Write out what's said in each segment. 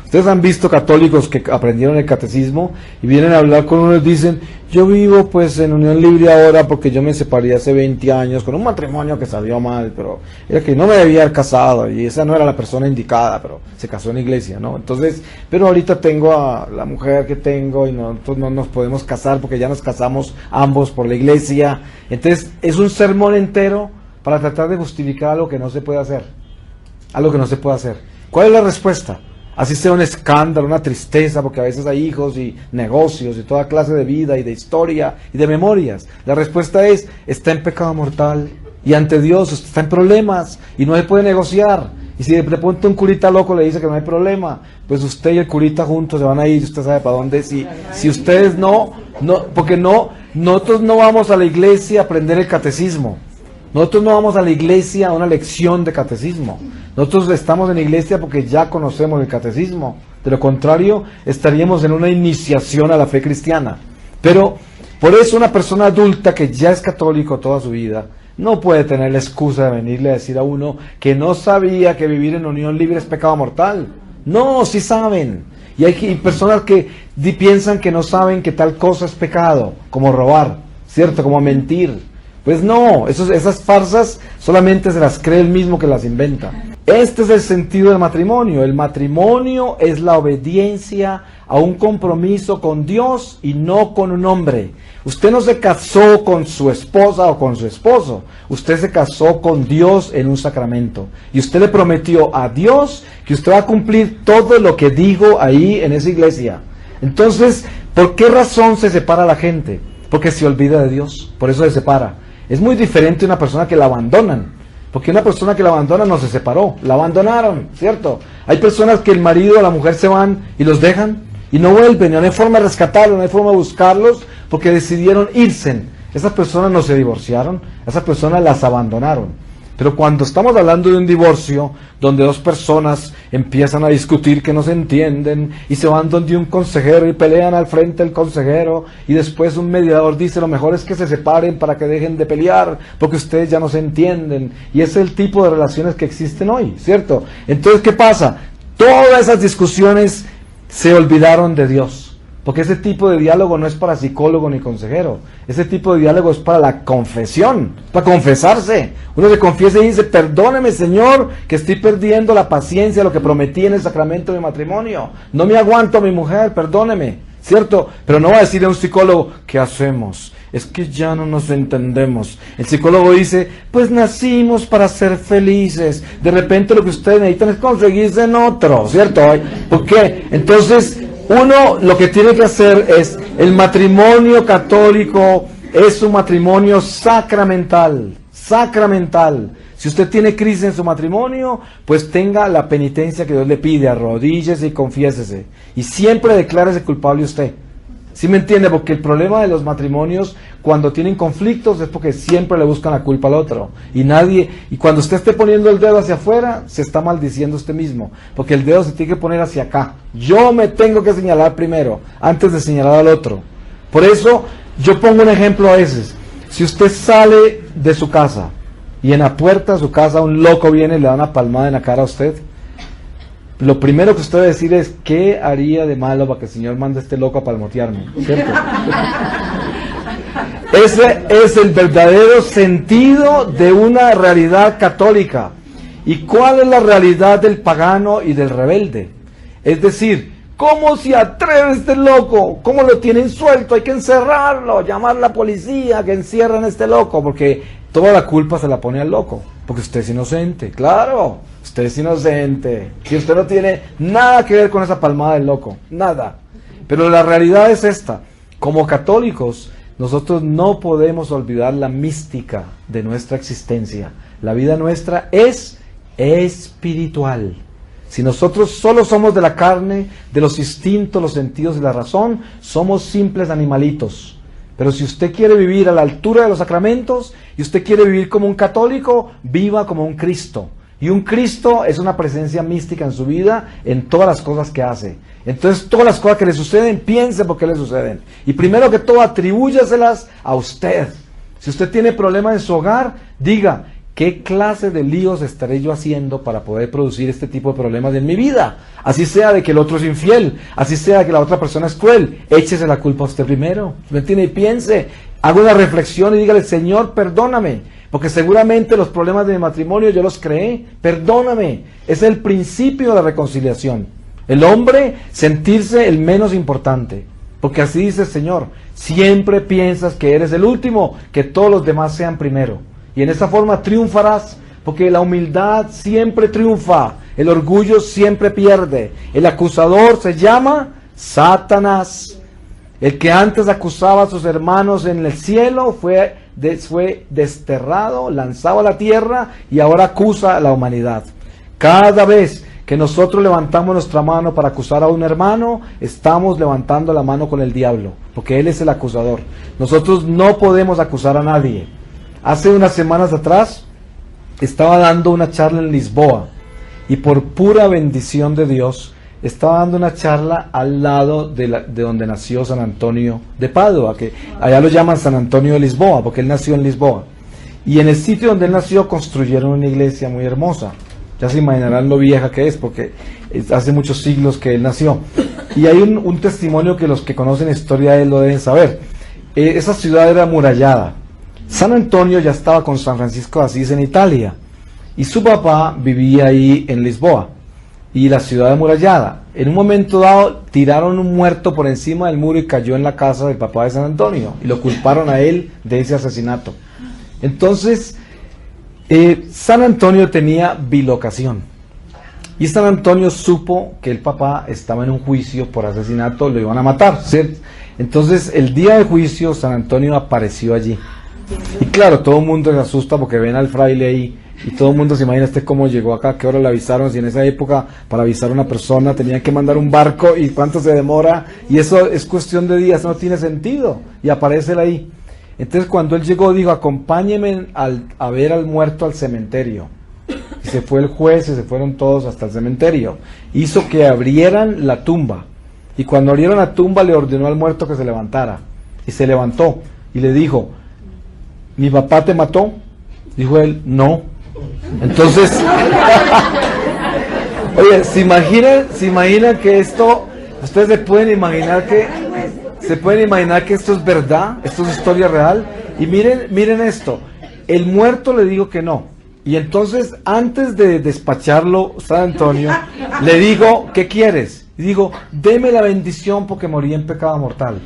Ustedes han visto católicos que aprendieron el catecismo y vienen a hablar con uno y dicen, yo vivo pues en unión libre ahora porque yo me separé hace 20 años con un matrimonio que salió mal, pero era que no me debía haber casado y esa no era la persona indicada, pero se casó en la iglesia, ¿no? Entonces, pero ahorita tengo a la mujer que tengo y nosotros no nos podemos casar porque ya nos casamos ambos por la iglesia. Entonces, es un sermón entero para tratar de justificar algo que no se puede hacer. Algo que no se puede hacer. ¿Cuál es la respuesta? Así sea un escándalo, una tristeza, porque a veces hay hijos y negocios y toda clase de vida y de historia y de memorias. La respuesta es, está en pecado mortal y ante Dios está en problemas y no se puede negociar. Y si de pronto un curita loco le dice que no hay problema, pues usted y el curita juntos se van a ir, usted sabe para dónde. Si ustedes porque nosotros no vamos a la iglesia a aprender el catecismo. Nosotros no vamos a la iglesia a una lección de catecismo. Nosotros estamos en la iglesia porque ya conocemos el catecismo. De lo contrario, estaríamos en una iniciación a la fe cristiana. Pero, por eso una persona adulta que ya es católico toda su vida, no puede tener la excusa de venirle a decir a uno que no sabía que vivir en unión libre es pecado mortal. No, sí saben. Y hay personas que piensan que no saben que tal cosa es pecado, como robar, ¿cierto? Como mentir. Pues no, esas farsas solamente se las cree él mismo que las inventa. Este es el sentido del matrimonio. El matrimonio es la obediencia a un compromiso con Dios y no con un hombre. Usted no se casó con su esposa o con su esposo. Usted se casó con Dios en un sacramento. Y usted le prometió a Dios que usted va a cumplir todo lo que digo ahí en esa iglesia. Entonces, ¿por qué razón se separa la gente? Porque se olvida de Dios. Por eso se separa. Es muy diferente a una persona que la abandonan, porque una persona que la abandona no se separó, la abandonaron, ¿cierto? Hay personas que el marido o la mujer se van y los dejan y no vuelven, no hay forma de rescatarlos, no hay forma de buscarlos, porque decidieron irse. Esas personas no se divorciaron, esas personas las abandonaron. Pero cuando estamos hablando de un divorcio, donde dos personas empiezan a discutir que no se entienden, y se van donde un consejero y pelean al frente del consejero, y después un mediador dice, lo mejor es que se separen para que dejen de pelear, porque ustedes ya no se entienden, y ese es el tipo de relaciones que existen hoy, ¿cierto? Entonces, ¿qué pasa? Todas esas discusiones se olvidaron de Dios. Porque ese tipo de diálogo no es para psicólogo ni consejero. Ese tipo de diálogo es para la confesión, para confesarse. Uno se confiesa y dice, perdóneme Señor, que estoy perdiendo la paciencia, lo que prometí en el sacramento de matrimonio. No me aguanto a mi mujer, perdóneme, ¿cierto? Pero no va a decirle a un psicólogo, ¿qué hacemos? Es que ya no nos entendemos. El psicólogo dice, pues nacimos para ser felices. De repente lo que ustedes necesitan es conseguirse en otro, ¿cierto? ¿Por qué? Entonces, uno lo que tiene que hacer es, el matrimonio católico es un matrimonio sacramental, sacramental. Si usted tiene crisis en su matrimonio, pues tenga la penitencia que Dios le pide, arrodíllese y confiésese. Y siempre declárese culpable usted. ¿Sí me entiende? Porque el problema de los matrimonios, cuando tienen conflictos, es porque siempre le buscan la culpa al otro. Y cuando usted esté poniendo el dedo hacia afuera, se está maldiciendo usted mismo. Porque el dedo se tiene que poner hacia acá. Yo me tengo que señalar primero, antes de señalar al otro. Por eso, yo pongo un ejemplo a veces. Si usted sale de su casa, y en la puerta de su casa un loco viene y le da una palmada en la cara a usted, lo primero que usted debe decir es, ¿qué haría de malo para que el Señor mande a este loco a palmotearme? ¿Cierto? Ese es el verdadero sentido de una realidad católica. ¿Y cuál es la realidad del pagano y del rebelde? Es decir, ¿cómo se atreve este loco? ¿Cómo lo tienen suelto? Hay que encerrarlo, llamar a la policía que encierren a este loco, porque toda la culpa se la pone al loco, porque usted es inocente, claro. Usted es inocente, si usted no tiene nada que ver con esa palmada del loco, nada. Pero la realidad es esta, como católicos, nosotros no podemos olvidar la mística de nuestra existencia. La vida nuestra es espiritual. Si nosotros solo somos de la carne, de los instintos, los sentidos y la razón, somos simples animalitos. Pero si usted quiere vivir a la altura de los sacramentos, y usted quiere vivir como un católico, viva como un Cristo. Y un Cristo es una presencia mística en su vida, en todas las cosas que hace. Entonces, todas las cosas que le suceden, piense por qué le suceden. Y primero que todo, atribúyaselas a usted. Si usted tiene problemas en su hogar, diga, ¿qué clase de líos estaré yo haciendo para poder producir este tipo de problemas en mi vida? Así sea de que el otro es infiel, así sea de que la otra persona es cruel, échese la culpa a usted primero, ¿me entiende? Y piense, haga una reflexión y dígale, Señor, perdóname, porque seguramente los problemas de mi matrimonio yo los creé, perdóname. Es el principio de la reconciliación. El hombre sentirse el menos importante, porque así dice el Señor, siempre piensas que eres el último, que todos los demás sean primero. Y en esa forma triunfarás, porque la humildad siempre triunfa, el orgullo siempre pierde. El acusador se llama Satanás. El que antes acusaba a sus hermanos en el cielo fue desterrado, lanzado a la tierra y ahora acusa a la humanidad. Cada vez que nosotros levantamos nuestra mano para acusar a un hermano, estamos levantando la mano con el diablo, porque él es el acusador. Nosotros no podemos acusar a nadie. Hace unas semanas atrás estaba dando una charla en Lisboa y por pura bendición de Dios estaba dando una charla al lado de donde nació San Antonio de Padua, que allá lo llaman San Antonio de Lisboa porque él nació en Lisboa, y en el sitio donde él nació construyeron una iglesia muy hermosa. Ya se imaginarán lo vieja que es, porque hace muchos siglos que él nació. Y hay un testimonio que los que conocen la historia de él lo deben saber. Esa ciudad era amurallada. San Antonio ya estaba con San Francisco de Asís en Italia, y su papá vivía ahí en Lisboa, y la ciudad amurallada. En un momento dado, tiraron un muerto por encima del muro y cayó en la casa del papá de San Antonio, y lo culparon a él de ese asesinato. Entonces, San Antonio tenía bilocación, y San Antonio supo que el papá estaba en un juicio por asesinato, lo iban a matar, ¿cierto? Entonces el día de juicio San Antonio apareció allí, y claro, todo el mundo se asusta porque ven al fraile ahí, y todo el mundo se imagina cómo llegó acá, qué hora le avisaron, si en esa época para avisar a una persona tenían que mandar un barco, y cuánto se demora, y eso es cuestión de días, no tiene sentido, y aparece él ahí. Entonces cuando él llegó dijo, acompáñenme a ver al muerto al cementerio. Y se fue el juez y se fueron todos hasta el cementerio. Hizo que abrieran la tumba. Y cuando abrieron la tumba le ordenó al muerto que se levantara. Y se levantó y le dijo, ¿mi papá te mató? Dijo él, no. Entonces, oye, ¿se imaginan que esto, ustedes se pueden imaginar que esto es verdad, esto es historia real? Y miren esto, el muerto le dijo que no, y entonces antes de despacharlo San Antonio le dijo, ¿qué quieres? Y dijo, deme la bendición porque morí en pecado mortal.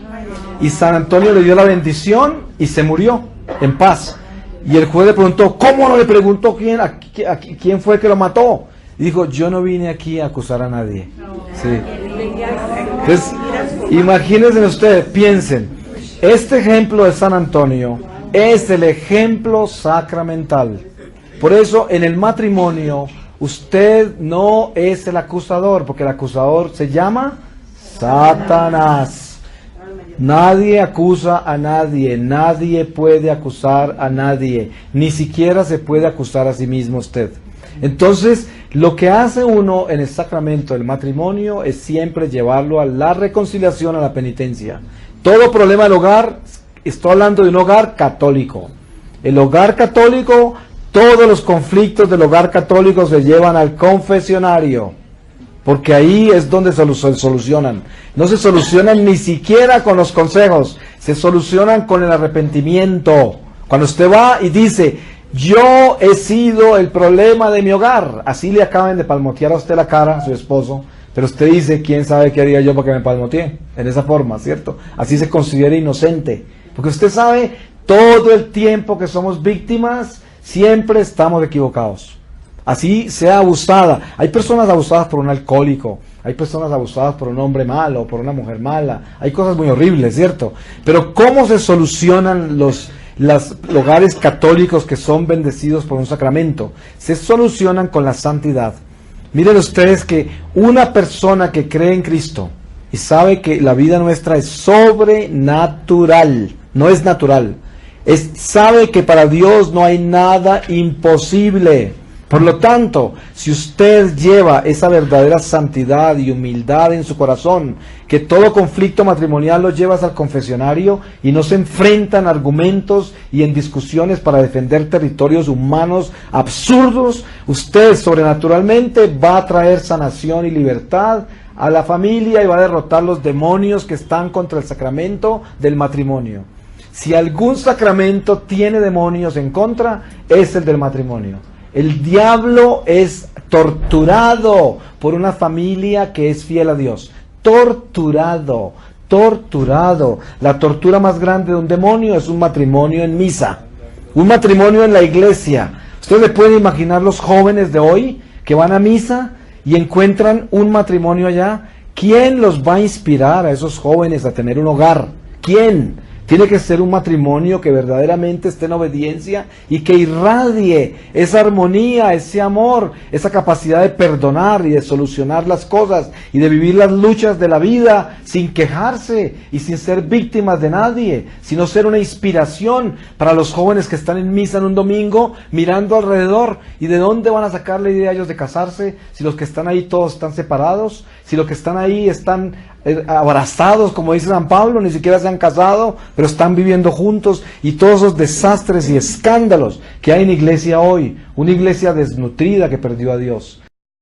Y San Antonio le dio la bendición y se murió en paz. Y el juez le preguntó, ¿cómo no le preguntó quién fue que lo mató? Y dijo, yo no vine aquí a acusar a nadie. Sí. Entonces, imagínense ustedes, piensen, este ejemplo de San Antonio es el ejemplo sacramental. Por eso en el matrimonio usted no es el acusador, porque el acusador se llama Satanás. Nadie acusa a nadie, nadie puede acusar a nadie, ni siquiera se puede acusar a sí mismo usted. Entonces, lo que hace uno en el sacramento del matrimonio es siempre llevarlo a la reconciliación, a la penitencia. Todo problema del hogar, estoy hablando de un hogar católico. El hogar católico, todos los conflictos del hogar católico se llevan al confesionario, porque ahí es donde se solucionan. No se solucionan ni siquiera con los consejos, se solucionan con el arrepentimiento. Cuando usted va y dice, yo he sido el problema de mi hogar, así le acaban de palmotear a usted la cara, a su esposo, pero usted dice, ¿quién sabe qué haría yo para que me palmotee? En esa forma, ¿cierto? Así se considera inocente, porque usted sabe, todo el tiempo que somos víctimas, siempre estamos equivocados. Así sea abusada. Hay personas abusadas por un alcohólico, hay personas abusadas por un hombre malo, por una mujer mala, hay cosas muy horribles, ¿cierto? Pero ¿cómo se solucionan los hogares católicos que son bendecidos por un sacramento? Se solucionan con la santidad. Miren ustedes que una persona que cree en Cristo y sabe que la vida nuestra es sobrenatural, no es natural, sabe que para Dios no hay nada imposible. Por lo tanto, si usted lleva esa verdadera santidad y humildad en su corazón, que todo conflicto matrimonial lo llevas al confesionario y no se enfrenta en argumentos y en discusiones para defender territorios humanos absurdos, usted sobrenaturalmente va a traer sanación y libertad a la familia y va a derrotar los demonios que están contra el sacramento del matrimonio. Si algún sacramento tiene demonios en contra, es el del matrimonio. El diablo es torturado por una familia que es fiel a Dios. Torturado, torturado. La tortura más grande de un demonio es un matrimonio en misa. Un matrimonio en la iglesia. Ustedes le pueden imaginar los jóvenes de hoy que van a misa y encuentran un matrimonio allá. ¿Quién los va a inspirar a esos jóvenes a tener un hogar? ¿Quién? Tiene que ser un matrimonio que verdaderamente esté en obediencia y que irradie esa armonía, ese amor, esa capacidad de perdonar y de solucionar las cosas y de vivir las luchas de la vida sin quejarse y sin ser víctimas de nadie, sino ser una inspiración para los jóvenes que están en misa en un domingo mirando alrededor. ¿Y de dónde van a sacar la idea ellos de casarse si los que están ahí todos están separados? Si los que están ahí están abrazados, como dice San Pablo, ni siquiera se han casado, pero están viviendo juntos, y todos esos desastres y escándalos que hay en iglesia hoy, una iglesia desnutrida que perdió a Dios.